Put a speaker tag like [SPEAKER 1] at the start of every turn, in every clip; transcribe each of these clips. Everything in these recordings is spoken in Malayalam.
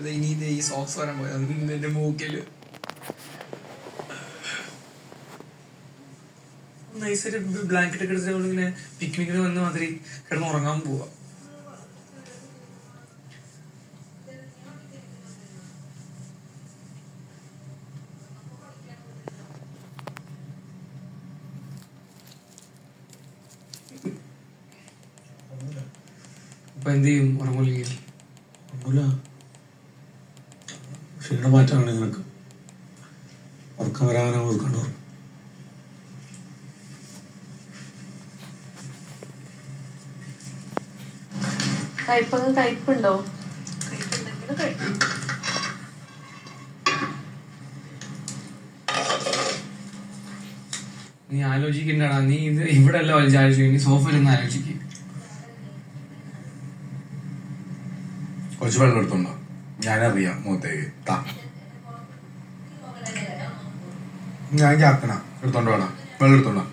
[SPEAKER 1] ഇനി ഇത് ഈ സോക്സ് വരാൻ പോയത് എന്റെ മൂക്കില് നൈസായിട്ട് ബ്ലാങ്കറ്റ് ഒക്കെ എടുത്തിട്ട് ഇങ്ങനെ പിക്നിക്കിന് വന്ന മാതിരി കിടന്ന് ഉറങ്ങാൻ പോവാ. അപ്പൊ എന്ത് ചെയ്യും? ഉറങ്ങില്ലെങ്കിൽ
[SPEAKER 2] ക്ഷീണം മാറ്റാണ് നിനക്ക്. ഉറക്കം വരാനാണ് ഓർക്കണ്ടോ?
[SPEAKER 3] കയ്പുണ്ടോ?
[SPEAKER 1] നീ ആലോചിക്കണ്ടാ, നീ ഇത് ഇവിടെ അല്ല ആലോചിക്കും, നീ സോഫയിലൊന്ന് ആലോചിക്കും.
[SPEAKER 2] കുറച്ച് വെള്ളം എടുത്തോണ്ടോ? ഞാനറിയാം മുഖത്തേക്ക് താ. ഞാൻ ചാക്കണ എടുത്തോണ്ട് വേണം. വെള്ളം എടുത്തോണ്ടോ?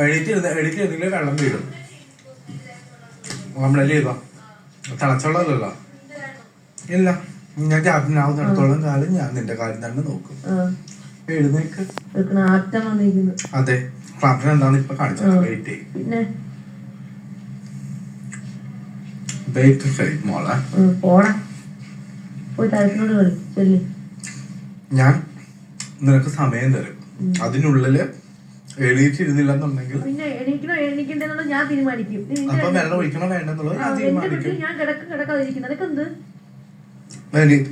[SPEAKER 2] എഴുതിയിരുന്നെങ്കിൽ വെള്ളം വീടും. നമ്മളല്ലേ ചെയ്തോ? തിളച്ചുള്ളതല്ലോ. ഇല്ല, ഞാൻ ക്യാപ്റ്റനാവുന്നിടത്തോളം കാലം ഞാൻ നിന്റെ കാര്യം തന്നെ നോക്കും. എഴുന്നേക്ക്. അതെ, ക്യാപ്റ്റൻ എന്താന്ന് ഇപ്പൊ കാണിച്ചത്. വെയിറ്റ് ചെയ്യും. ഞാൻ നിനക്ക് സമയം തരും. അതിനുള്ളില് എണീറ്റിരുന്നില്ലെന്നുണ്ടെങ്കിൽ
[SPEAKER 3] ഞാൻ തീരുമാനിക്കും.
[SPEAKER 2] അപ്പൊ വെള്ളം ഒഴിക്കണോ വേണ്ടെന്നുള്ളത് ഞാൻ തീരുമാനിക്കും.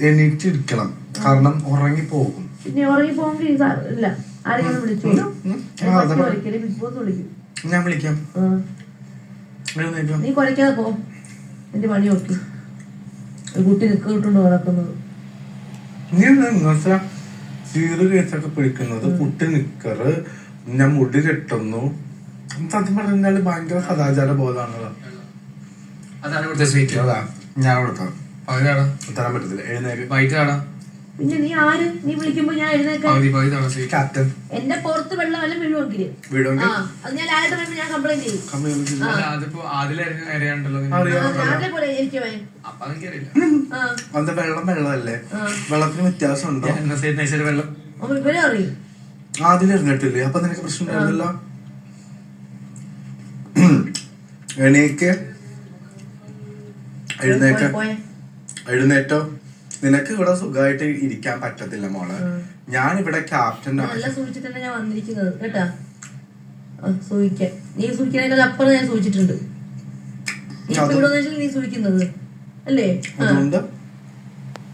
[SPEAKER 2] എണീറ്റിരിക്കണം, കാരണം ഉറങ്ങിപ്പോകും.
[SPEAKER 3] പിന്നെ ഉറങ്ങിപ്പോകും. ആരെങ്കിലും വിളിച്ചോളൂ, ബിഗ് ബോസ് വിളിക്കും.
[SPEAKER 2] ഞാൻ വിളിക്കാം.
[SPEAKER 3] നീ കുഴക്കാതെ പോ. എന്റെ പണി നോക്കി കുട്ടി നിൽക്കിട്ടുണ്ട് നടക്കുന്നത്.
[SPEAKER 2] നീ ഇങ്ങനത്തെ സീറ് കേസൊക്കെ പിടിക്കുന്നത് കുട്ടി നിക്കറ്, ഞാൻ മുടി കെട്ടുന്നു. സത്യം പറഞ്ഞാല് ഭയങ്കര സദാചാര ബോധമാണല്ലോ.
[SPEAKER 1] അതാണ് ഇവിടുത്തെ സ്വീറ്റ്.
[SPEAKER 2] അതാ ഞാൻ കൊടുത്തത്.
[SPEAKER 1] തരാൻ
[SPEAKER 2] പറ്റത്തില്ല. എഴുന്നേക്ക്.
[SPEAKER 1] വൈറ്റ് ആടാ.
[SPEAKER 3] പിന്നെ നീ ആര്? നീ വിളിക്കുമ്പോ ഞാൻ എഴുന്നേക്കാൻ.
[SPEAKER 2] ക്യാപ്റ്റൻ
[SPEAKER 3] എന്റെ പുറത്ത് വെള്ളം വല്ല വീഴുമെങ്കില് അത് ഞാൻ ആദ്യത്തെ പറയുമ്പോ ഞാൻ കംപ്ലൈന്റ് ചെയ്യും.
[SPEAKER 2] അത് വെള്ളമല്ലേ? വെള്ളത്തിന് വ്യത്യാസം ഉണ്ടോ?
[SPEAKER 1] വെള്ളം
[SPEAKER 3] ഇവരെ അറിയും.
[SPEAKER 2] ആദ്യം അപ്പൊ നിനക്ക് പ്രശ്നം ഉണ്ടായിരുന്നല്ലോ. എണീക്ക്, എഴുന്നേറ്റോ. നിനക്ക് ഇവിടെ സുഖമായിട്ട് ഇരിക്കാൻ പറ്റത്തില്ല മോളെ. ഞാൻ ഇവിടെ ക്യാപ്റ്റൻ
[SPEAKER 3] നല്ല സൂചിച്ചിട്ടാണ് ഞാൻ വന്നിരിക്കുന്നത് കേട്ടാ. സൂചിക്കാൻ നീ സൂചിക്കാനേക്കാൾ അപ്പുറം ഞാൻ സൂചിച്ചിട്ടുണ്ട്. നീ സൂചിക്കുന്നത് അല്ലേ?
[SPEAKER 2] അതുകൊണ്ട്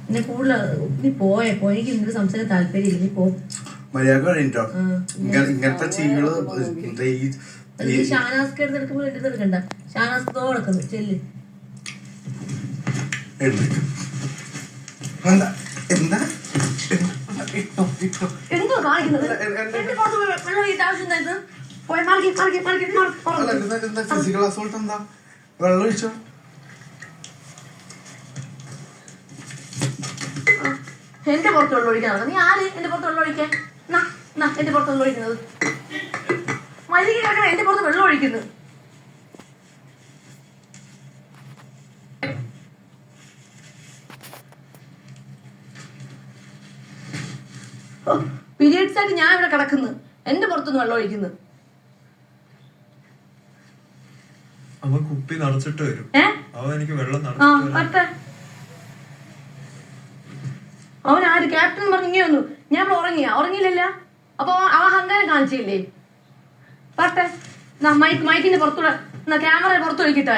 [SPEAKER 3] എന്നെ കൂടുതൽ നീ പോയെ എനിക്ക് നിന്നോട് സംസാരിക്കാൻ താല്പര്യമില്ല. നീ പോ.
[SPEAKER 2] മര്യാദ കഴിഞ്ഞോ? ഇങ്ങനത്തെ ചീകള്
[SPEAKER 3] ഷാനാസ്ക്ക് എടുത്തെടുക്കുമ്പോൾ എടുത്തെടുക്കണ്ട. ഷാനാസ് തോടക്കുന്നു. ചെല്ല്.
[SPEAKER 2] എന്താ
[SPEAKER 3] എന്തോ കാണിക്കുന്നത്?
[SPEAKER 2] ഫിസിക്കൽ അസോൾട്ട് എന്താ? വെള്ളം ഒഴിച്ചോ.
[SPEAKER 3] എന്റെ പുറത്ത് വെള്ളം ഒഴിക്കാൻ നീ ആര്? എന്റെ പുറത്ത് വെള്ളം ഒഴിക്കാൻ? എന്റെ പുറത്ത് വെള്ളം ഒഴിക്കുന്നത് മര്യാദ. എന്റെ പുറത്ത് വെള്ളം ഒഴിക്കുന്നത് പീരിയഡ്സ് ആയിട്ട് ഞാൻ ഇവിടെ കിടക്കുന്നു. എന്റെ പുറത്തുനിന്ന് വെള്ളം ഒഴിക്കുന്നു.
[SPEAKER 4] അവൻ കുപ്പി നിറച്ചിട്ട് വരും. അവൻ എനിക്ക് വെള്ളം
[SPEAKER 3] അവൻ ആര്? ക്യാപ്റ്റൻ പറഞ്ഞു ഇങ്ങനെ വന്നു. ഞാൻ ഇവിടെ ഉറങ്ങിയില്ലല്ല. അപ്പൊ അവൻ അഹങ്കാരം കാണിച്ചില്ലേ? പറട്ടെ. മൈക്കിന്റെ പുറത്തൂടെ ക്യാമറ പുറത്തു ഒഴിക്കട്ടെ.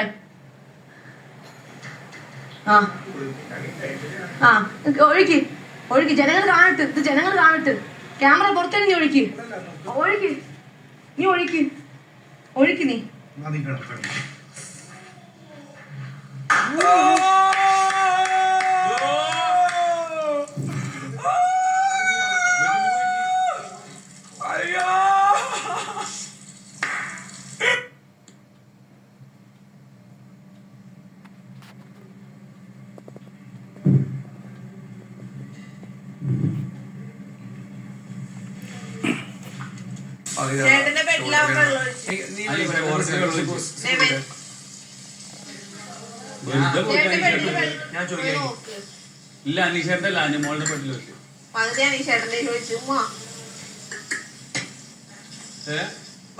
[SPEAKER 3] ഒഴുക്കി ജനങ്ങൾ കാണട്ടെ. ഇത് ജനങ്ങൾ കാണട്ടെ. ക്യാമറ പുറത്തേക്ക് നീ ഒഴുക്കി. നീ ചേട്ടന്റെ ബെഡിലാവുമ്പോ
[SPEAKER 1] ഞാൻ ചോദിക്കാം.
[SPEAKER 5] ഇല്ല അനീഷേട്ടന്റെ അല്ല അനിമോളുടെ പെട്ടിൽ വെച്ചു.
[SPEAKER 6] പകുതി അനീഷേട്ടന്റെ ചോദിച്ചു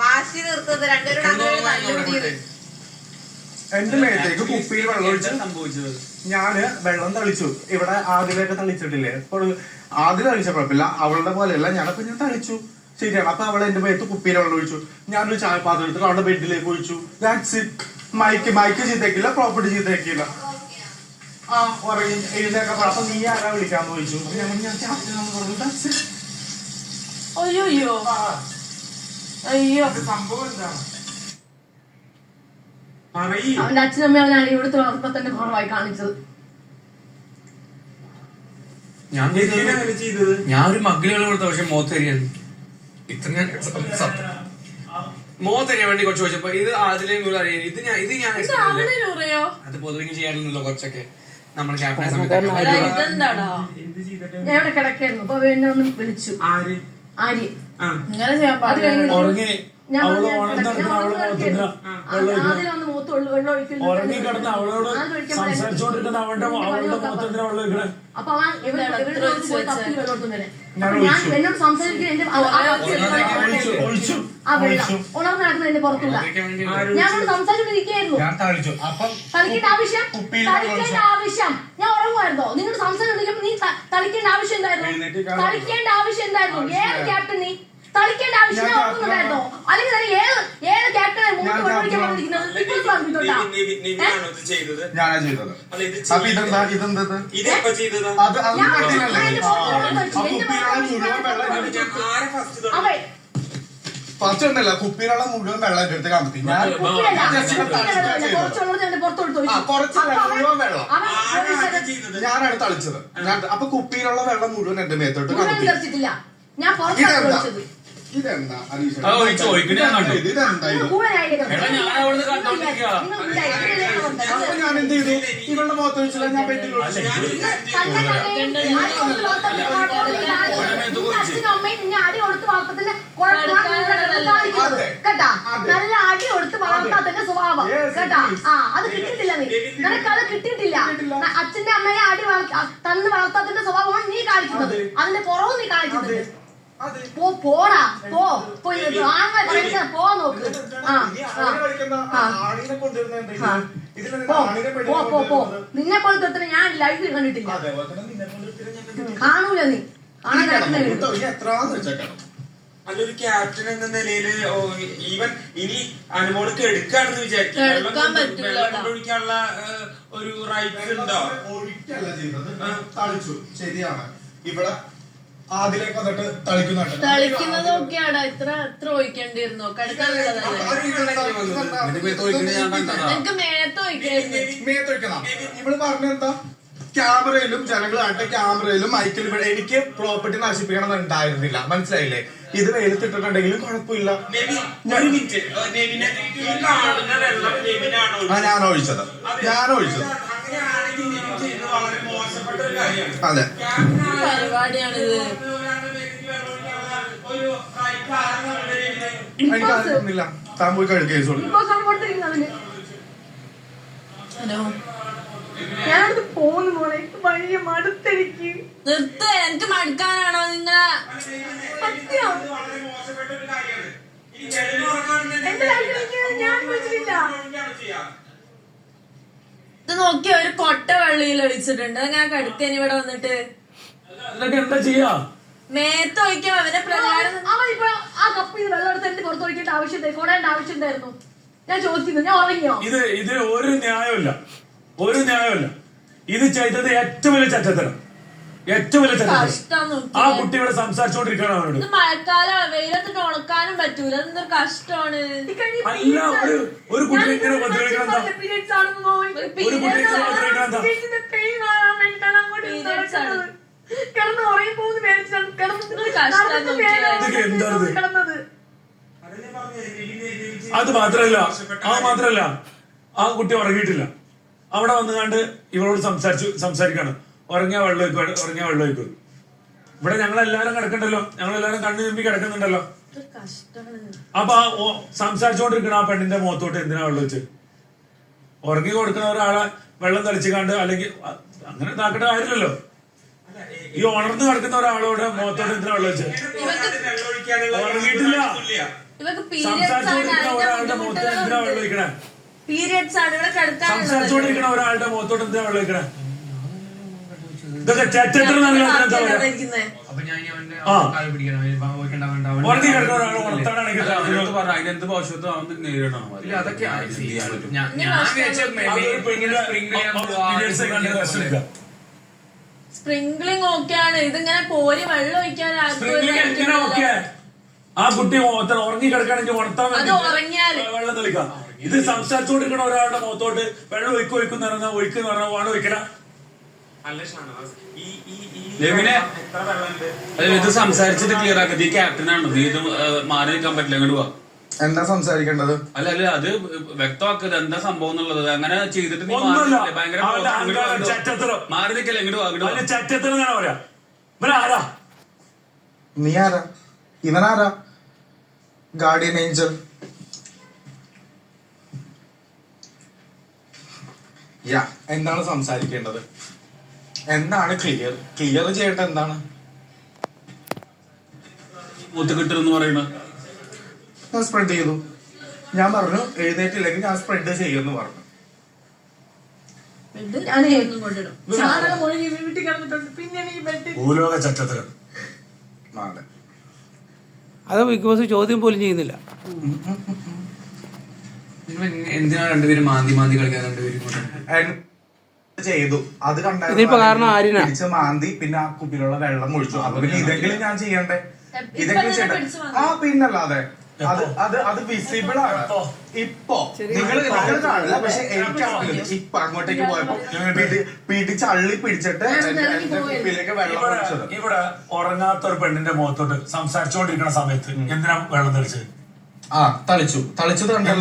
[SPEAKER 6] വാശി തീർത്തത് രണ്ടുപേരും
[SPEAKER 2] എന്റെ മേത്തേക്ക് കുപ്പിയിൽ വെള്ളം ഒഴിച്ച്
[SPEAKER 5] സംഭവിച്ചത്
[SPEAKER 2] ഞാന് വെള്ളം തളിച്ചു. ഇവിടെ ആദ്യമൊക്കെ തളിച്ചിട്ടില്ലേ? അപ്പോൾ ആദ്യം തളിച്ച കുഴപ്പമില്ല, അവളുടെ പോലെയല്ല. ഞാനപ്പോ ഞാൻ തളിച്ചു, ശരിയാണ്. അപ്പൊ അവൾ എന്റെ മേത്ത് കുപ്പിയിൽ വെള്ളം ഒഴിച്ചു. ഞാനൊരു ചായ പാത്രം എടുത്തിട്ട് അവളുടെ ബെഡിലേക്ക് ഒഴിച്ചു. That's it. മൈക്ക് ചീത്തേക്കില്ല, പ്രോപ്പർട്ടി ചീത്തേക്കില്ല. ആ ഉറങ്ങി എഴുന്നേക്കെ അപ്പൊ നീ ആരാ വിളിക്കാന്ന് ചോദിച്ചു. ഞാൻ ക്യാപ്റ്റനാന്ന് പറഞ്ഞു. That's it.
[SPEAKER 3] അയ്യോ അയ്യോ
[SPEAKER 2] സംഭവം എന്താണ്?
[SPEAKER 3] അവന്റെ അച്ഛനും അമ്മയും അവനാണ് ഇവിടുത്തെ വളർത്തുമ്പോ തന്നെ കുറവായി കാണിച്ചത്.
[SPEAKER 1] ഞാൻ ഒരു മഗ്ഗിലുകൾ കൊടുത്ത പക്ഷെ മോത്തരിയാണ് ഇത്ര ഞാൻ മോത്തരിയാൻ വേണ്ടി കുറച്ച് ചോദിച്ചപ്പോ ഇത് ആദ്യം അറിയാം. ഇത് ഞാൻ അത് പൊതുവെ ചെയ്യാറില്ലല്ലോ കുറച്ചൊക്കെ നമ്മുടെ ക്യാപ്റ്റൻ സമയത്ത്.
[SPEAKER 3] ഞാൻ ഇവിടെ കിടക്കായിരുന്നു, അപ്പൊ എന്നെ ഒന്ന് വിളിച്ചു ആര്യ. ഇങ്ങനെ ചെയ്യാൻ പാടില്ല. ആദ്യം വന്ന് മൂത്ത് വെള്ളം ഒഴിക്കുന്നു. അപ്പൊ അവൻ ഇവരുടെ പോയി തപ്പി വെള്ളം കൊടുക്കുന്നേ. ഞാൻ എന്നോട് സംസാരിക്കുന്ന ആ വെള്ളം ഉണർന്ന് നടക്കുന്നതിന്റെ പുറത്തുള്ള ഞാനോട് സംസാരിച്ചോണ്ടിരിക്കുകയായിരുന്നു. തളിക്കേണ്ട ആവശ്യം ഞാൻ ഉറങ്ങുമായിരുന്നോ? നിന്നോട് സംസാരിച്ചോണ്ടിരിക്കുമ്പോ നീ തളിക്കേണ്ട ആവശ്യം എന്തായിരുന്നു? ഏത് ക്യാപ്റ്റൻ നീ തളിക്കേണ്ട ആവശ്യം ഞാൻ ഉറങ്ങുന്നുണ്ടായിരുന്നോ? അല്ലെങ്കിൽ തന്നെ ഏത് ക്യാപ്റ്റനെ മൂന്ന് വെള്ളമൊഴിക്കാൻ പറഞ്ഞിരിക്കുന്നത് ഇപ്പോൾ പറഞ്ഞിട്ടുണ്ടോ?
[SPEAKER 2] ഞാനാ ചെയ്തത്. അപ്പൊ ഇതെന്തത്? ഫസ്റ്റ് ഉണ്ടല്ലോ കുപ്പിയിലുള്ള മുഴുവൻ വെള്ളം എന്റെ അടുത്ത് കമത്തി. ഞാനാണ് തളിച്ചത്. അപ്പൊ കുപ്പിയിലുള്ള വെള്ളം മുഴുവൻ എന്റെ മേത്തോട്ട് കമത്തി. ഇതെന്താ അനീഷ? അപ്പൊ ഞാൻ എന്ത് ചെയ്തു? ഇവളുടെ മുഖത്ത് വെച്ചില്ല, ഞാൻ ബെഡിൽ ഒഴിച്ചു.
[SPEAKER 3] അടി കൊടുത്ത് വളർത്തത്തിന്റെ കേട്ടാ, നല്ല അടി കൊടുത്ത് വളർത്താത്തന്റെ സ്വഭാവം കേട്ടാ. അത് കിട്ടിയിട്ടില്ല, നിനക്ക് അത് കിട്ടിയിട്ടില്ല. അച്ഛന്റെ അമ്മയെ അടി തന്ന് വളർത്താത്തന്റെ സ്വഭാവമാണ് നീ കാണിക്കുന്നത്. അതിന്റെ കുറവ് നീ കാണിക്കുന്നത്. പോടാ പോ നോക്ക്. നിന്നെ പോലെ തൊട്ട് ഞാൻ ലൈഫിൽ കണ്ടിട്ടില്ല. കാണൂല നീ
[SPEAKER 7] അല്ലൊരു ക്യാപ്റ്റൻ എന്ന നിലയിൽ ഈവൻ ഇനി അനുമോൾക്ക് എടുക്കാണെന്ന് വിചാരിക്കാനുള്ള ഒരു റൈറ്റ് ഉണ്ടോ?
[SPEAKER 2] ഒഴിക്കല്ല ചെയ്തത്, തളിച്ചു. ശരിയാണ്. ഇവിടെ ആദ്യലേക്ക് വന്നിട്ട്
[SPEAKER 6] തളിക്കുന്നതൊക്കെയാണ്. ഇത്ര ഒഴിക്കേണ്ടിരുന്നോ?
[SPEAKER 2] മേത്തൊഴിക്കണം. ഇവള് പറഞ്ഞെന്താ? ക്യാമറയിലും ജനങ്ങളാട്ടെ ക്യാമറയിലും മൈക്കിൽ ഇവിടെ എനിക്ക് പ്രോപ്പർട്ടി നശിപ്പിക്കണം ഉണ്ടായിരുന്നില്ല. മനസ്സിലായില്ലേ? ഇത് വെയിലത്തിട്ടുണ്ടെങ്കിലും കുഴപ്പമില്ല. ഞാൻ ഒഴിച്ചത്. അതെ,
[SPEAKER 6] പരിപാടിയാണിത്.
[SPEAKER 2] എനിക്കറിയില്ല. താൻ പോയി കേസ് കൊടുക്കും.
[SPEAKER 3] ഞാനത് പോകുന്നു മോളെ, വലിയ മടുത്തെനിക്ക്.
[SPEAKER 6] നിർത്ത്, എനിക്ക് മടുക്കാനാണോ നിങ്ങളെ?
[SPEAKER 3] എന്റെ ലൈഫിൽ ഞാൻ വിളിച്ചിട്ടില്ല.
[SPEAKER 6] ഇത് നോക്കിയ ഒരു കൊട്ട വെള്ളിയിൽ ഒഴിച്ചിട്ടുണ്ട്. ഞാൻ കടുക്കന് ഇവിടെ വന്നിട്ട്
[SPEAKER 5] എന്താ ചെയ്യാ?
[SPEAKER 6] മേത്ത് ഒഴിക്കാൻ അവന്റെ പ്രകാരം.
[SPEAKER 3] അവനിപ്പോ ആ കപ്പിൽ വെള്ളം എടുത്ത് എന്റെ പുറത്ത് ഒഴിക്കേണ്ട ആവശ്യം കൊടേണ്ട ആവശ്യം ഉണ്ടായിരുന്നു. ഞാൻ ചോദിക്കുന്നു, ഞാൻ ഉറങ്ങിയോ?
[SPEAKER 5] ഇത് ഒരു ന്യായമില്ല. ഇത് ചെയ്തത് ഏറ്റവും വലിയ ചറ്റത്തരം. ആ കുട്ടി ഇവിടെ സംസാരിച്ചോണ്ടിരിക്കണം അവനോട്.
[SPEAKER 6] മഴക്കാലം വെയിലത്തിട്ട് ഉണക്കാനും പറ്റൂല. എന്തൊരു കഷ്ടമാണ്.
[SPEAKER 5] അല്ല, ഒരു കുട്ടി ഇങ്ങനെ ഉപദ്രവിക്കണം എന്താ? ഒരു കുട്ടി ഇങ്ങനെ ഉപദ്രവിക്കണം എന്താ?
[SPEAKER 3] കിടന്ന് ഉറങ്ങി പോകുന്ന
[SPEAKER 5] അത് മാത്രല്ല ആ കുട്ടി ഉറങ്ങിയിട്ടില്ല. അവിടെ വന്നുകാണ്ട് ഇവളോട് സംസാരിക്കാണ്. ഉറങ്ങിയ വെള്ളം ഒഴിക്കും. ഇവിടെ ഞങ്ങളെല്ലാരും കിടക്കണ്ടല്ലോ, ഞങ്ങളെല്ലാരും കണ്ണു ചുമ്പി കിടക്കുന്നുണ്ടല്ലോ. അപ്പൊ സംസാരിച്ചോണ്ടിരിക്കണ ആ പെണ്ണിന്റെ മുഖത്തോട്ട് എന്തിനാ വെള്ളം വെച്ച്? ഉറങ്ങി കൊടുക്കുന്ന ഒരാളെ വെള്ളം തളിച്ചു കണ്ട് അല്ലെങ്കിൽ അങ്ങനെ ഇതാക്കേണ്ട കാര്യമില്ലല്ലോ. ഈ ഉണർന്ന് കിടക്കുന്ന ഒരാളോട് മുഖത്തോട് എന്തിനാ വെള്ളം വെച്ചത്? ഉറങ്ങിയിട്ടില്ല. സംസാരിച്ചുകൊണ്ടിരിക്കുന്ന ഒരാളുടെ മുഖത്തോട് എന്തിനാ വെള്ളം ഒഴിക്കണേ? സംസാരിച്ചുകൊണ്ടിരിക്കുന്ന ഒരാളുടെ മുഖത്തോട് എന്തിനാ വെള്ളം ഒഴിക്കണേ? ഇതൊക്കെ ചേച്ചത്ര
[SPEAKER 1] അപ്പൊ ഞാൻ
[SPEAKER 5] ഉറങ്ങി കിടക്കുന്ന ഒരാൾ ഉണർത്താനാണെങ്കിൽ
[SPEAKER 1] അതിനെന്ത് ഭവിഷ്യത്വം നേരിടണം. അതൊക്കെ
[SPEAKER 6] സ്പ്രിംഗ്ലിംഗ് ഓക്കെയാണ്. ഇതിങ്ങനെ കോരി വെള്ളം ഒഴിക്കാൻ
[SPEAKER 5] ആ കുട്ടി ഉറങ്ങി കിടക്കുകയാണെങ്കിൽ ഉണർത്താൻ വെള്ളം തെളിക്കാം. ഇത് സംസാരിച്ചുകൊണ്ടിരിക്കുന്ന ഒരാളുടെ മുഖത്തോട്ട് വെള്ളം ഒഴിക്കുന്ന ഒഴിക്കുന്ന വേണം ഒഴിക്കണ.
[SPEAKER 1] ഇത് സംസാരിച്ചിട്ട് ക്ലിയർ ആക്കി. ഈ ക്യാപ്റ്റനാണ്, നീ ഇത് മാറി നിൽക്കാൻ പറ്റില്ല. അങ്ങോട്ട് പോവാ.
[SPEAKER 2] എന്താ സംസാരിക്കേണ്ടത്?
[SPEAKER 1] അല്ല അത് വ്യക്തമാക്കരുത് എന്താ സംഭവം എന്നുള്ളത്. അങ്ങനെ ചെയ്തിട്ട് ഭയങ്കര മാറി നിൽക്കല്ലേ. ഇങ്ങോട്ട്
[SPEAKER 5] ചറ്റത്തിന് പറയാ. ഇവനാരാ?
[SPEAKER 2] നീ ആരാ? ഇവനാരാ? Guardian angel. എന്താണ് സംസാരിക്കേണ്ടത്? എന്താണ് ക്ലിയർ ചെയ്യേണ്ടത്? എന്താണ്
[SPEAKER 1] മൂത്ത് കിട്ടുമെന്ന് പറയുന്നത്?
[SPEAKER 2] ഞാൻ സ്പ്രെഡ് ചെയ്തു. ഞാൻ പറഞ്ഞു എഴുന്നേറ്റില്ലെങ്കിൽ ഞാൻ സ്പ്രെഡ് ചെയ്യുമെന്ന് പറഞ്ഞു.
[SPEAKER 5] ഭൂലോക ചറ്റത്തരം.
[SPEAKER 8] അത് ബിഗ് ബോസ് ചോദ്യം പോലും ചെയ്യുന്നില്ല.
[SPEAKER 1] എന്തിനാ രണ്ടുപേരും മാന്തി കളിക്കാൻ രണ്ടുപേരും
[SPEAKER 2] ചെയ്തു? അത്
[SPEAKER 8] ഇതിപ്പോ കാരണം ആര്യനാ
[SPEAKER 2] കണ്ടിടിച്ച് മാന്തി പിന്നെ ആ കുപ്പിയിലുള്ള വെള്ളം ഒഴിച്ചു. അപ്പൊ പിന്നെ ഇതെങ്കിലും ഞാൻ ചെയ്യണ്ടേ? ഇതെങ്കിലും ചെയ്യണ്ടേ? പിന്നല്ലാതെ അത് വിസിബിൾ ആണ്. ഇപ്പൊ നിങ്ങൾ കാണില്ല, പക്ഷെ എനിക്കറിയില്ല. ഇപ്പൊ അങ്ങോട്ടേക്ക് പോയപ്പോ പിടിച്ച് അള്ളി പിടിച്ചിട്ട് എന്റെ കുപ്പിയിലേക്ക് വെള്ളം ഒഴിച്ചത്.
[SPEAKER 5] ഇവിടെ ഉറങ്ങാത്ത ഒരു പെണ്ണിന്റെ മുഖത്തോട്ട് സംസാരിച്ചുകൊണ്ടിരിക്കുന്ന സമയത്ത് എന്തിനാ വെള്ളം തെളിച്ചത്?
[SPEAKER 2] തളിച്ചത് കണ്ടോ?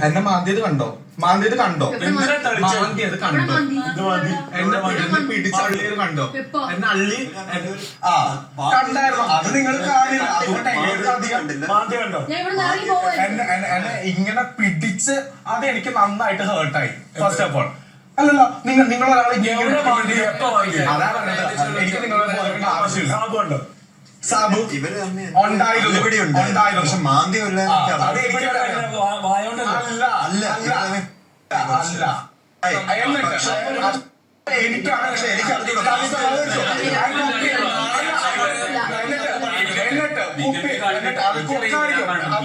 [SPEAKER 2] എന്നെ മാന്തിയത് കണ്ടോ? മാന്തിയത് കണ്ടോ? മാന്തിയത് കണ്ടോ? എന്നെ പിടിച്ചള്ളിയത് കണ്ടോ? എന്നെ അള്ളി കണ്ടായിരുന്നു. അത് നിങ്ങൾ കാണില്ല. എന്നെ ഇങ്ങനെ പിടിച്ച് അത് എനിക്ക് നന്നായിട്ട് ഹേർട്ടായി. ഫസ്റ്റ് ഓഫ് ഓൾ അല്ലല്ലോ, നിങ്ങളൊരാളെ അതാ പറഞ്ഞത്. എനിക്ക് നിങ്ങളെ ആവശ്യമില്ല. സാബു ഉണ്ടായിരുന്നു, പക്ഷെ മാന്തിയല്ല. എനിക്കാണ്, പക്ഷെ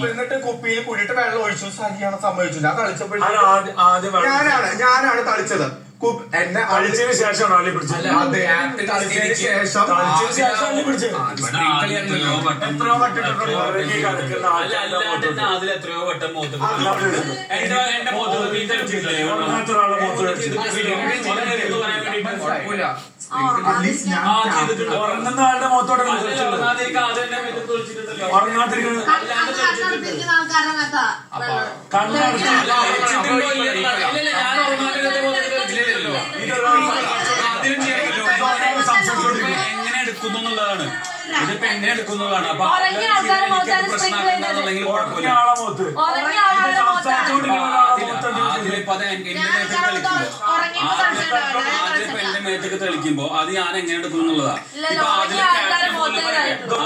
[SPEAKER 2] എന്നിട്ട് കുപ്പിയിൽ കൂടിയിട്ട് വെള്ളം ഒഴിച്ചു. സരിയാണ് സംഭവിച്ചു. ഞാൻ തളിച്ചപ്പോഴത്തേക്കും ഞാനാണ് തളിച്ചത്. എന്നെ
[SPEAKER 5] അളിച്ചതിന് ശേഷം
[SPEAKER 1] എത്രയോ വട്ടം
[SPEAKER 5] ഉറങ്ങുന്ന ആളുടെ മുഖത്തോടെ
[SPEAKER 1] എങ്ങനെ എടുക്കുന്നു എന്നുള്ളതാണ്. ഇതിപ്പോ എങ്ങനെ എടുക്കുന്നതാണ്. അപ്പൊ പ്രശ്നമാക്കുന്നുണ്ടെങ്കിൽ കുഴപ്പമില്ല. എന്റെ മേത്തേക്ക് തെളിക്കുമ്പോ അത് ഞാൻ എങ്ങനെ എടുക്കും എന്നുള്ളതാ. ഇപ്പൊ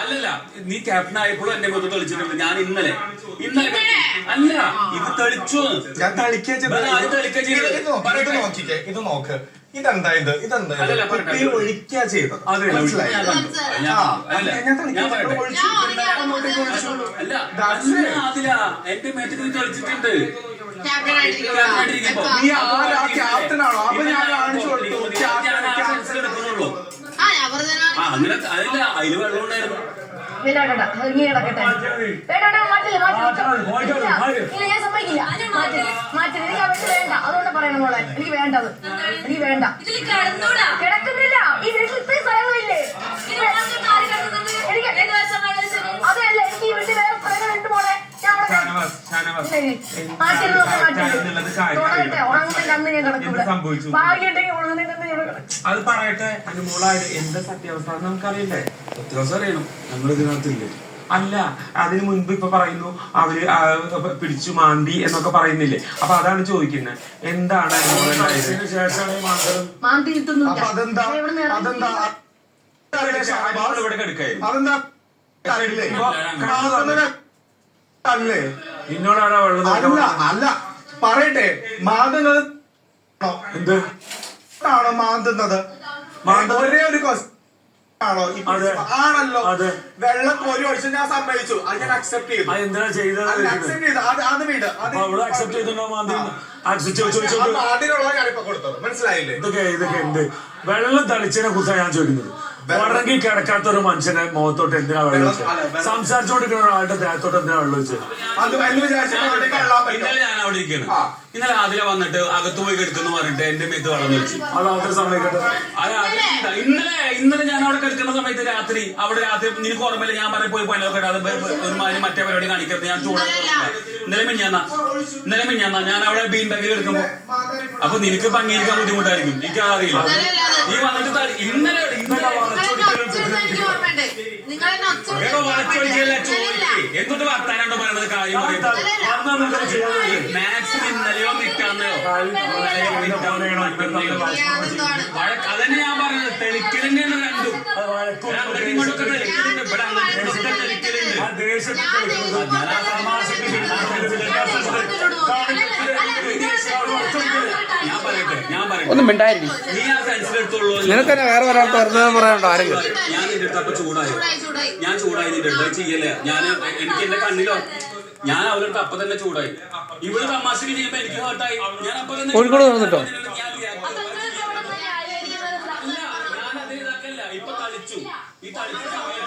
[SPEAKER 1] അല്ലല്ല, നീ ക്യാപ്റ്റൻ ആയപ്പോഴും എന്നെ മൊത്തം തെളിച്ചിട്ടുണ്ട്. ഞാൻ ഇന്നലെ അല്ല ഇത് തെളിച്ചു.
[SPEAKER 2] ഞാൻ നോക്കിക്കേ, ഇത് നോക്ക്. ഇതെന്താ ഒഴിക്കാ ചെയ്തത്?
[SPEAKER 1] എന്റെ മേത്തേക്ക് തെളിച്ചിട്ടുണ്ട്.
[SPEAKER 2] ക്യാപ്റ്റനാണോ? അപ്പൊ ഞാൻ കാണിച്ചു കൊടുത്തു.
[SPEAKER 1] അങ്ങനെ അതില്ല, അതില് വെള്ളം ഉണ്ടായിരുന്നു.
[SPEAKER 3] ഞാൻ സമ്മതിക്കില്ല. വേണ്ട, അതുകൊണ്ട് പറയണം മോളെ. എനിക്ക് വേണ്ടത്, എനിക്ക് വേണ്ട. കിടക്കുന്നില്ല. ഈ വീട്ടിൽ ഇത്രയും സ്ഥലങ്ങളില്ലേ? അതല്ല, എനിക്ക് ഈ വീട്ടിൽ വേറെ സ്ഥലങ്ങളുണ്ട് മോളെ. ഞാൻ ഉണങ്ങുന്ന കണ്ണ് ഞാൻ കിടക്കും ഇവിടെ. ഭാഗ്യമുണ്ടെങ്കിൽ ഉണർന്നിട്ട് ഞാൻ കിടക്കും.
[SPEAKER 7] അത് പറയട്ടെ അനുമോളായത് എന്താ സത്യാവസ്ഥ നമുക്കറിയില്ലേ?
[SPEAKER 1] സത്യാവസ്ഥ അറിയണം, നമ്മൾ ഇതിനകത്തില്ലേ.
[SPEAKER 7] അല്ല, അതിന് മുൻപ് ഇപ്പൊ പറയുന്നു അവര് പിടിച്ചു മാന്തി എന്നൊക്കെ പറയുന്നില്ലേ? അപ്പൊ അതാണ് ചോദിക്കുന്നത്, എന്താണ്
[SPEAKER 5] ശേഷമാണ് ഈ മാന്തരം
[SPEAKER 3] മാന്തി കിട്ടുന്നില്ല.
[SPEAKER 2] അപ്പൊ അതെന്താ
[SPEAKER 7] ഇവിടെ കിടക്കായിരുന്നു?
[SPEAKER 2] അതെന്താ അല്ലേ?
[SPEAKER 5] നിന്നോടാണോ വെള്ളം
[SPEAKER 2] അല്ല അല്ല പറയട്ടെ, മാന്തുന്നത്
[SPEAKER 5] എന്ത്
[SPEAKER 2] ആണോ മാന്തുന്നത്? ഒരേ ഒരു ക്വസ്റ്റ്യൻ ആണോ? ആണല്ലോ. വെള്ളം കോരി ഒഴിച്ച് ഞാൻ സമ്മതിച്ചു, അത് ഞാൻ അക്സെപ്റ്റ് ചെയ്തു.
[SPEAKER 5] എന്തിനാ ചെയ്തത്?
[SPEAKER 2] അക്സെപ്റ്റ് ചെയ്തു. അത് വീട്
[SPEAKER 5] അവിടെ അക്സെപ്റ്റ് ചെയ്തിട്ടുണ്ടോ?
[SPEAKER 2] അതിനുള്ള ഞാനിപ്പോ കൊടുത്തത് മനസ്സിലായില്ലേ?
[SPEAKER 5] ഇതൊക്കെ എന്ത് വെള്ളം തളിച്ചതിനെ കുറിച്ചാണ് ഞാൻ ചോദിക്കുന്നത്. ഉറങ്ങി കിടക്കാത്ത ഒരു മനുഷ്യനെ മുഖത്തോട്ട് എന്തിനാ വെള്ളം വെച്ചത്? സംസാരിച്ചോണ്ടിരിക്കുന്ന ഒരാളുടെ ദേഹത്തോട്ട് എന്തിനാ വെള്ളം വെച്ചത്?
[SPEAKER 1] ഇന്നലെ ഞാൻ അവിടെ ഇരിക്കുന്നു. ഇന്നലെ അതിലെ വന്നിട്ട് അകത്ത് പോയി കിടക്കുന്നു പറഞ്ഞിട്ട് എന്റെ മേത്ത് വെള്ളം വെച്ചു.
[SPEAKER 5] അത് അത്ര സമയക്കട്ടെ.
[SPEAKER 1] ഇന്നലെ ഞാൻ അവിടെ കിടക്കുന്ന സമയത്ത് രാത്രി നിനക്ക് ഓർമ്മയില്ല, ഞാൻ പറഞ്ഞ പോയി പണിയൊക്കെ അത് ഒരു മറ്റേ പരിപാടി കാണിക്കരുത്, ഞാൻ ചൂടാക്കില്ല. ഇന്നലെ മിഞ്ഞാന്ന ഞാൻ അവിടെ ബീൻ ബാഗിൽ എടുക്കുമ്പോ അപ്പൊ നിനക്ക് പങ്ങിയിരിക്കാൻ ബുദ്ധിമുട്ടായിരിക്കും, എനിക്ക് അറിയില്ല. നീ വന്നിട്ട് ഇന്നലെ എന്തൊട്ട് വർത്താനാണ്ടോ പറയണത്? കാര്യം മാക്സിമം ഇന്നലെയോ മിറ്റാന്നയോ അതന്നെ ഞാൻ പറഞ്ഞത്. തെളിക്കൽ തന്നെയാണ് രണ്ടും. ഇങ്ങോട്ടൊക്കെ തെളിക്കലുണ്ട്, ഇവിടെ അങ്ങോട്ട് തെളിക്കലുണ്ട്. ഞാൻ പറയട്ടെ
[SPEAKER 8] ഒന്നും മിണ്ടായിരിക്കും.
[SPEAKER 1] നീ ആ സെൻസിലെടുത്തോളൂ.
[SPEAKER 8] നിനക്ക് തന്നെ വേറെ ഒരാൾക്ക് വെറുതെ പറയാനുണ്ടോ? ആരെങ്കിലും
[SPEAKER 1] ഞാൻ നിന്റെ അടുത്ത് അപ്പൊ ചൂടായി നിന്റെ അടുത്ത് ചെയ്യല്ലേ? എനിക്ക് എന്റെ കണ്ണിലോ ഞാൻ അവരുടെ അപ്പൊ തന്നെ ചൂടായി. ഇവിടെ തമാശക്ക് ചെയ്യുമ്പോ എനിക്ക് ഹേർട്ടായി. ഞാൻ അപ്പൊ തന്നെ
[SPEAKER 8] കോഴിക്കോട് വന്നിട്ടോ?
[SPEAKER 1] ഞാനത് ഇതാക്കല്ല, ഇപ്പൊ തളിച്ചു. ഈ തളിച്ച സമയം